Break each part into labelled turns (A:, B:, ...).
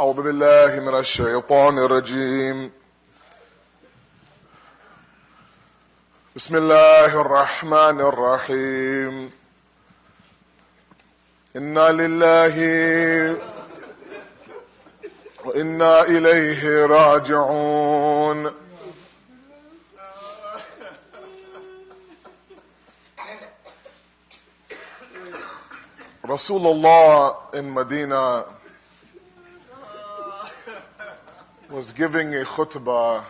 A: أعوذ بالله من الشيطان الرجيم بسم الله الرحمن الرحيم إنا لله وإنا إليه راجعون. Rasulullah in Medina was giving a khutbah,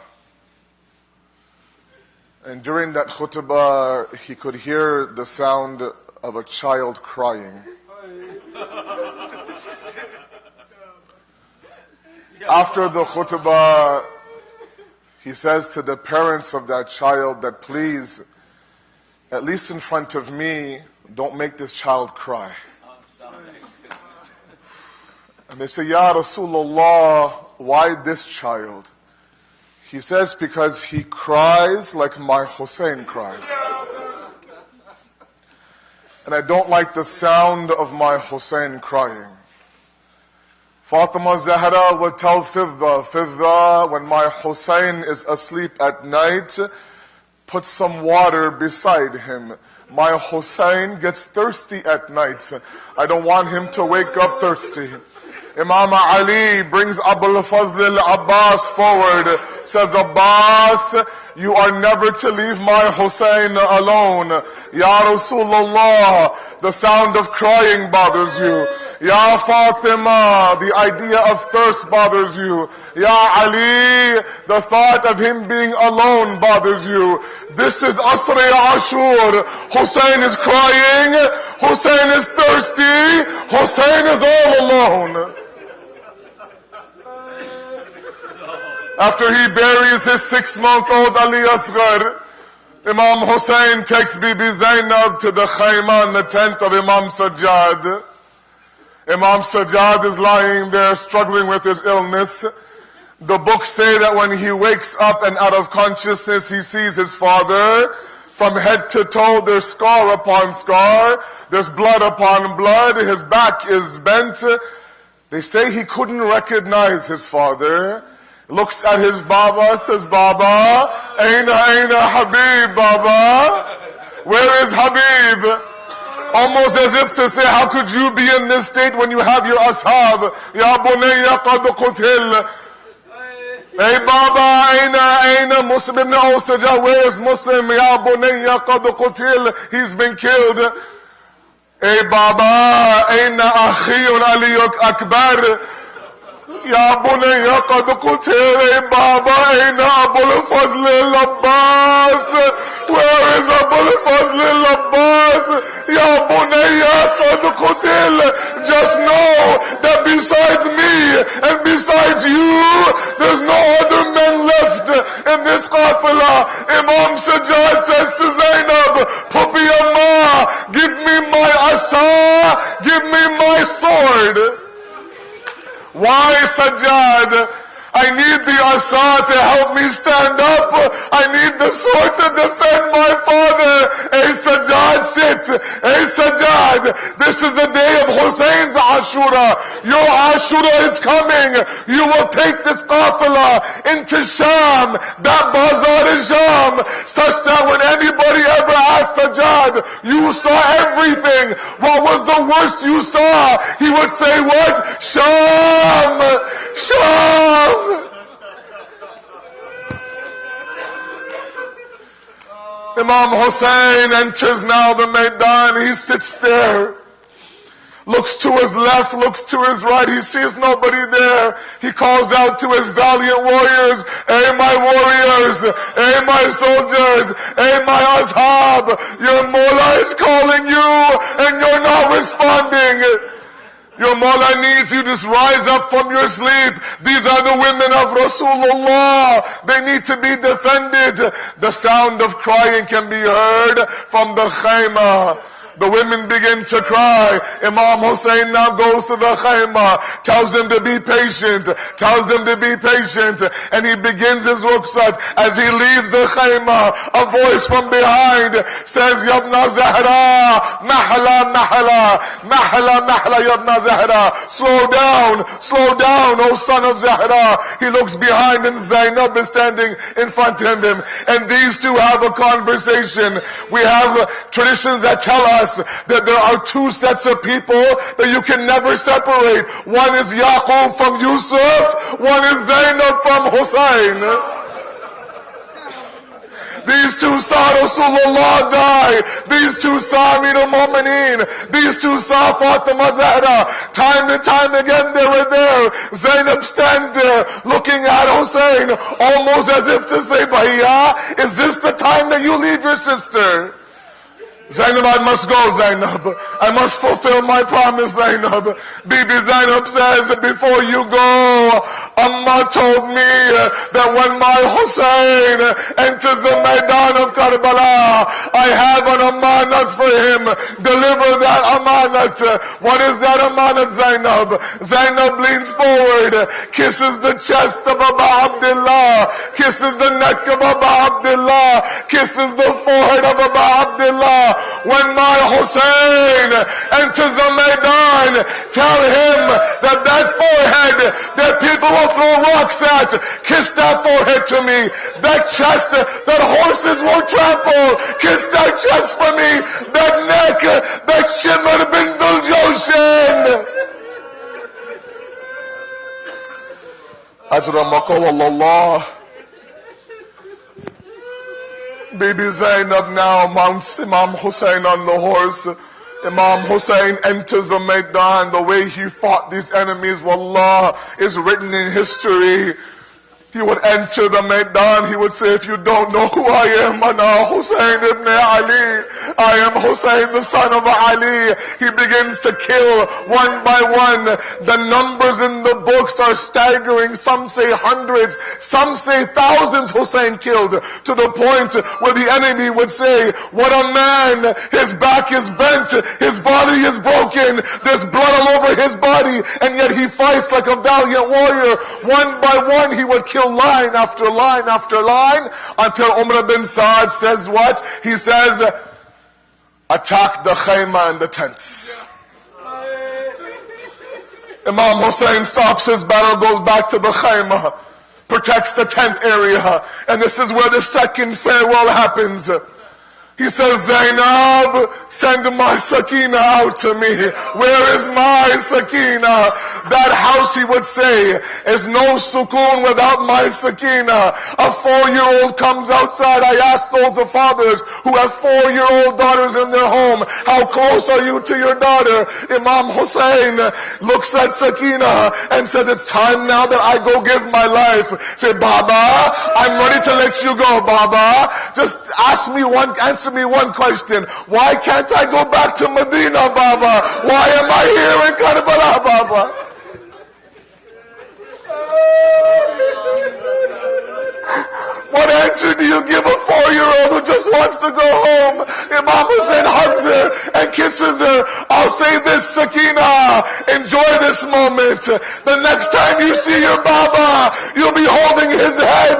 A: and during that khutbah he could hear the sound of a child crying. After the khutbah, he says to the parents of that child that please, at least in front of me, don't make this child cry. And they say, Ya Rasulullah, why this child? He says, because he cries like my Hussein cries. And I don't like the sound of my Hussein crying. Fatima Zahra would tell Fidda, when my Hussein is asleep at night, put some water beside him. My Hussein gets thirsty at night. I don't want him to wake up thirsty. Imam Ali brings Abul Fazl al-Abbas forward, says, Abbas, you are never to leave my Hussein alone. Ya Rasulullah, the sound of crying bothers you. Ya Fatima, the idea of thirst bothers you. Ya Ali, the thought of him being alone bothers you. This is Asri Ashur. Hussein is crying. Hussein is thirsty. Hussein is all alone. After he buries his 6-month-old Ali Asghar, Imam Hussein takes Bibi Zainab to the Qayem, the tent of Imam Sajjad. Imam Sajjad is lying there struggling with his illness. The books say that when he wakes up and out of consciousness, he sees his father. From head to toe, there's scar upon scar. There's blood upon blood. His back is bent. They say he couldn't recognize his father. Looks at his Baba, says, Baba, Aina Habib, Baba. Where is Habib? Almost as if to say, how could you be in this state when you have your ashab? Ya bunayya qad qutil. Hey Baba, Aina Muslim ibn Awsaja, where is Muslim? Ya bunayya qad qutil. He's been killed. Hey Baba, Aina Akhiyun Aliyuk Akbar. Ya bunayya qad qutil. Hey Baba, Aina Abul Fazl al-Abbas. Where is Abul Fazl al-Abbas? Ya bunayya qad qutil. Just know that besides me and besides you, there's no other men left in this qafila. Imam Sajjad says to Zainab, Puppy Amma, give me my asa, give me my sword. Why, Sajjad? I need the asa to help me stand up. I need the sword to defend my father. Hey Sajjad, sit. Hey Sajjad, this is the day of Hussein's Ashura. Your Ashura is coming. You will take this qafila into Sham, that bazaar in Sham, such that when anybody ever asked Sajjad, you saw everything. What was the worst you saw? He would say what? Sham! Sham! Imam Hussein enters now the Maidan. He sits there, looks to his left, looks to his right. He sees nobody there. He calls out to his valiant warriors, Hey my warriors, hey my soldiers, hey my ashab, your Mawla is calling you and you're not responding. Your Mawla needs you to rise up from your sleep. These are the women of Rasulullah. They need to be defended. The sound of crying can be heard from the Qayem. The women begin to cry. Imam Hussein now goes to the khaymah, tells them to be patient, and he begins his rukhsat. As he leaves the khaymah, a voice from behind says, Yabna Zahra, Mahla, Mahla, Mahla, Mahla, Yabna Zahra. Slow down, O son of Zahra. He looks behind and Zainab is standing in front of him. And these two have a conversation. We have traditions that tell us that there are two sets of people that you can never separate. One is Yaqub from Yusuf, one is Zainab from Hussein. These two saw Rasulullah die. These two saw Amir al-Mu'mineen. These two saw Fatima Zahra. Time and time again they were there. Zainab stands there looking at Hussein almost as if to say, Bhaiya, is this the time that you leave your sister? Zainab, I must go, Zainab. I must fulfill my promise, Zainab. Bibi Zainab says that before you go, Amma told me that when my Hussein enters the Maidan of Karbala, I have an amanat for him. Deliver that amanat. What is that amanat, Zainab? Zainab leans forward, kisses the chest of Aba Abdullah, kisses the neck of Aba Abdullah, kisses the forehead of Aba Abdullah. When my Hussein enters the Maidan, tell him that that forehead that people will throw rocks at, kiss that forehead to me. That chest that horses will trample, kiss that chest for me. That neck that shimmer bint al-Jawshan. Ajramaka wallallah. Bibi Zainab now mounts Imam Hussein on the horse. Imam Hussein enters the Maidan. The way he fought these enemies, wallah, is written in history. He would enter the Maidan, he would say, if you don't know who I am, Ana Hussein ibn Ali. I am Hussein, the son of Ali. He begins to kill one by one. The numbers in the books are staggering. Some say hundreds, some say thousands Hussein killed, to the point where the enemy would say, what a man, his back is bent, his body is broken, there's blood all over his body, and yet he fights like a valiant warrior. One by one he would kill line after line after line, until Umar bin Saad says what? He says, attack the khaymah and the tents. Imam Hussein stops his battle, goes back to the khaymah, protects the tent area, and this is where the second farewell happens. He says, Zainab, send my Sakina out to me. Where is my Sakina? That house, he would say, is no sukoon without my Sakina. A 4-year-old comes outside. I ask those of fathers who have 4-year-old daughters in their home, how close are you to your daughter? Imam Hussein looks at Sakina and says, it's time now that I go give my life. Say, Baba, I'm ready to let you go, Baba. Just answer me one question. Why can't I go back to Medina, Baba? Why am I here in Karbala, Baba? What answer do you give a 4-year-old who just wants to go home? Imam Hussein hugs her and kisses her. I'll say this, Sakina, enjoy this moment. The next time you see your Baba, you'll be holding his head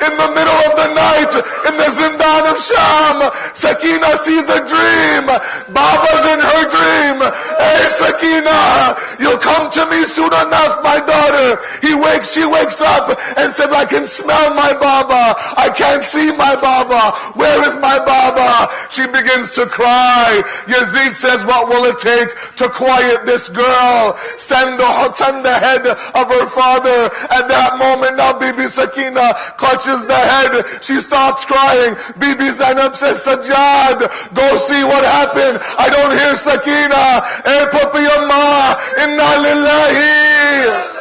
A: in the middle of the night in the Zindan of Sham. Sakina sees a dream. Baba's in her dream. Hey, Sakina, you'll come to me soon enough, my daughter. She wakes up and says, I can smell my Baba. I can't see my Baba. Where is my Baba? She begins to cry. Yazid says, what will it take to quiet this girl? Send the head of her father. At that moment now, Bibi Sakina clutches the head. She stops crying. Bibi Zainab says, Sajjad, go see what happened. I don't hear Sakina. Hey, Papi Amma, Inna Lillahi.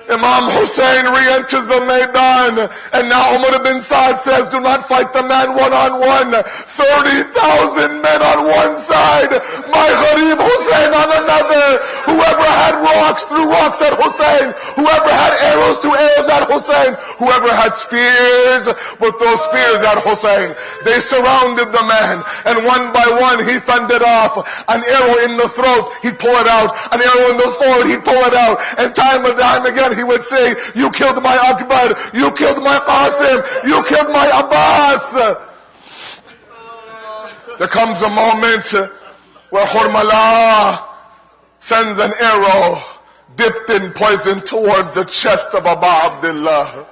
A: Imam Imam Hussein re-enters the Maidan, and now Umar ibn Saad says, do not fight the man one-on-one. 30,000 men on one side, my Gharib Hussein on another. Whoever had rocks threw rocks at Hussein. Whoever had arrows threw arrows at Hussein. Whoever had spears would throw spears at Hussein. They surrounded the man, and one by one he thundered off. An arrow in the throat, he'd pull it out. An arrow in the forehead, he'd pull it out. And time and time again he would say, you killed my Akbar, you killed my Qasim, you killed my Abbas. There comes a moment where Hurmala sends an arrow dipped in poison towards the chest of Abu Abdullah.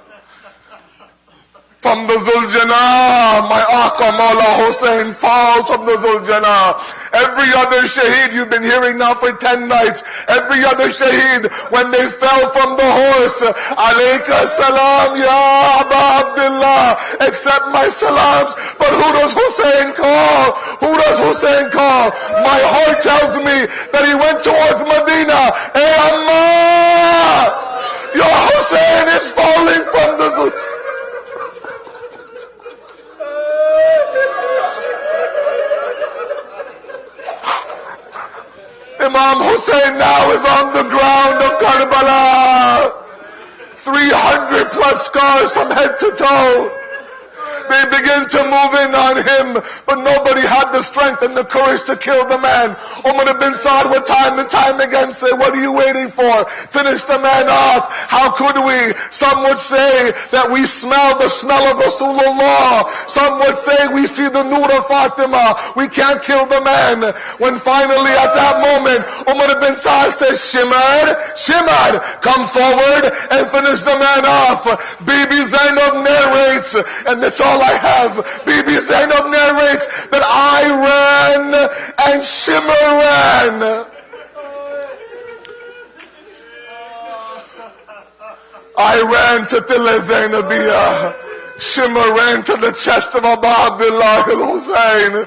A: From the Zuljanah, my Aqa Maula Hussein falls from the Zuljanah. Every other shaheed you've been hearing now for 10 nights, every other shaheed, when they fell from the horse, alayka salam ya Abu Abdullah, accept my salams. But who does Hussein call? Who does Hussein call? My heart tells me that he went towards Medina. Hey Amma, your Hussein is falling from the Zuljanah. Imam Hussein now is on the ground of Karbala. 300 plus scars from head to toe. They begin to move in on him, but nobody had the strength and the courage to kill the man. Umar ibn Saad would time and time again say, what are you waiting for? Finish the man off. How could we? Some would say that we smell the smell of Rasulullah. Some would say we see the nur of Fatima. We can't kill the man. When finally at that moment, Umar ibn Saad says, Shimar, Shimar, come forward and finish the man off. Bibi Zainab narrates, and that's all I have. Bibi Zainab narrates that I ran and Shimmer ran. I ran to Tilla Zainabiyah. Shimmer ran to the chest of Abu Abdullah al-Hussein.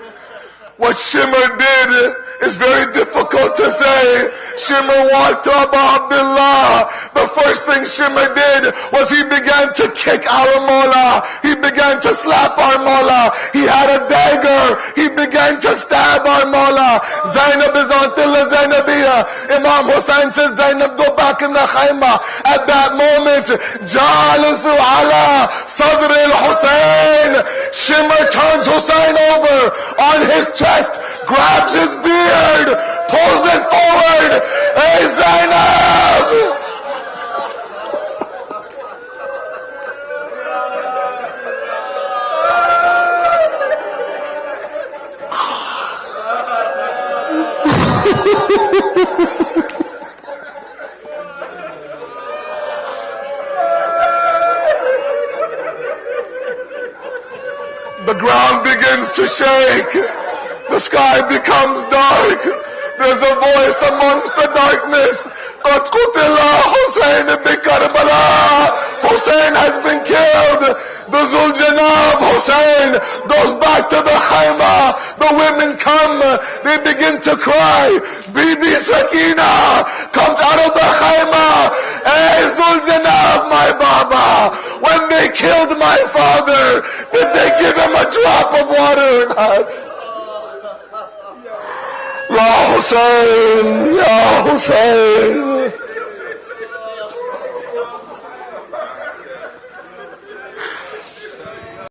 A: What Shimmer did is very difficult to say. Shimmer walked to Abu Abdullah. The first thing Shimmer did was he began to kick our Mawla. He began to slap our Mawla. He had a dagger. He began to stab our Mawla. Zainab is on Tilla Zainabiyah. Imam Hussein says, Zainab, go back in the khayma. At that moment, Jalisu ala Sadr al-Hussein. Shimmer turns Hussein over on his chest, grabs his beard, pulls it forward. Hey Zainab! The ground begins to shake. The sky becomes dark. There's a voice amongst the darkness. قَدْ قُتِلَ Hussein بِكَرْبَلَا. Hussein has been killed. The Zuljanah of Hussein goes back to the khayma. The women come. They begin to cry. Bibi Sakina comes out of the khayma. Hey Zuljanah of my Baba, when they killed my father, did they give him a drop of water or not? Ya Hussein, Ya Hussein.